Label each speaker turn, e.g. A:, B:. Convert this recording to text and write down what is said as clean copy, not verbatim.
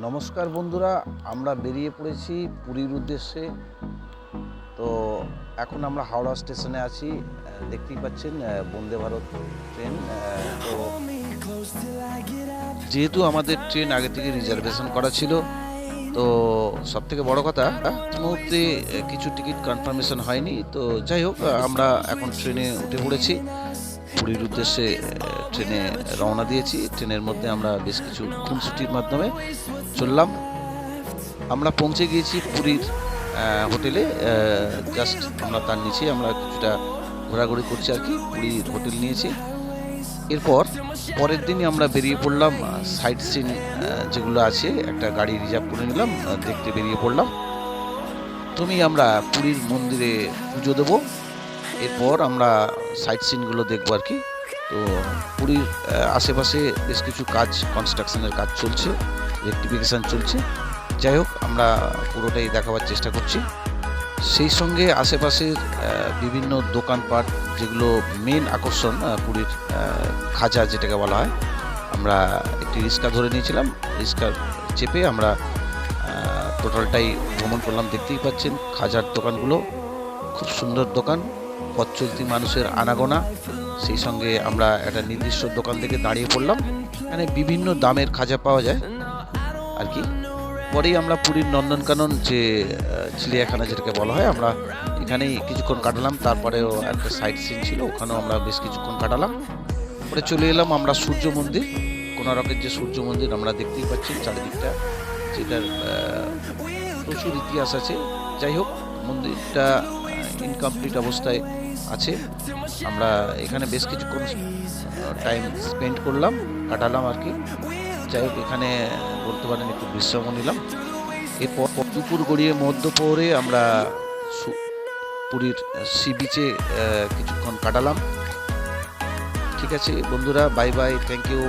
A: নমস্কার বন্ধুরা, আমরা বেরিয়ে পড়েছি পুরীর উদ্দেশ্যে। তো এখন আমরা হাওড়া স্টেশনে আছি। দেখতেই পাচ্ছেন বন্দে ভারত ট্রেন। তো যেহেতু আমাদের ট্রেন আগে থেকে রিজার্ভেশন করা ছিল, তো সবথেকে বড় কথা এই মুহূর্তে কিছু টিকিট কনফার্মেশন হয়নি। তো যাই হোক, আমরা এখন ট্রেনে উঠে পড়েছি। পুরীর উদ্দেশ্যে ট্রেনে রওনা দিয়েছি। ট্রেনের মধ্যে আমরা বেশ কিছু খুনসুটির মাধ্যমে চললাম। আমরা পৌঁছে গিয়েছি পুরীর হোটেলে। জাস্ট আমরা তার নিচে আমরা কিছুটা ঘোরাঘুরি করছি আর কি। পুরীর হোটেল নিয়েছি। এরপর পরের দিনই আমরা বেরিয়ে পড়লাম সাইট সিন যেগুলো আছে, একটা গাড়ি রিজার্ভ করে নিলাম, দেখতে বেরিয়ে পড়লাম। আমরা পুরীর মন্দিরে পুজো দেবো। এরপর আমরা সাইট সিনগুলো দেখবো আর কি। তো পুরীর আশেপাশে বেশ কিছু কাজ, কনস্ট্রাকশনের কাজ চলছে, রেক্টিফিকেশান চলছে। যাই হোক, আমরা পুরোটাই দেখাবার চেষ্টা করছি। সেই সঙ্গে আশেপাশের বিভিন্ন দোকানপাট, যেগুলো মেন আকর্ষণ পুরীর খাজা যেটাকে বলা হয়। আমরা একটি রিক্সা ধরে নিয়েছিলাম। রিক্সা চেপে আমরা টোটালটাই ভ্রমণ করলাম। দেখতেই পাচ্ছেন খাজার দোকানগুলো, খুব সুন্দর দোকান, পথ চলতি মানুষের আনাগোনা। সেই সঙ্গে আমরা একটা নির্দিষ্ট দোকান থেকে দাঁড়িয়ে পড়লাম। এখানে বিভিন্ন দামের খাজা পাওয়া যায় আর কি। পরেই আমরা পুরীর নন্দনকানন, যে চিড়িয়াখানা যেটাকে বলা হয়, আমরা এখানেই কিছুক্ষণ কাটালাম। তারপরেও একটা সাইট সিন ছিল, ওখানেও আমরা বেশ কিছুক্ষণ কাটালাম। পরে চলে এলাম আমরা সূর্য মন্দির। কোণারকের যে সূর্য মন্দির, আমরা দেখতেই পাচ্ছি চারিদিকটা, যেটার প্রচুর ইতিহাস আছে। যাই হোক, মন্দিরটা ইনকমপ্লিট অবস্থায় আছে। আমরা এখানে বেশ কিছুক্ষণ টাইম স্পেন্ড করলাম, কাটালাম আর কি। যাই হোক, এখানে বলতে পারেন একটু বিশ্রামও নিলাম। এরপর দুপুর গড়িয়ে মধ্যপহরে আমরা পুরীর সি বিচে কিছুক্ষণ কাটালাম। ঠিক আছে বন্ধুরা, বাই বাই, থ্যাংক ইউ।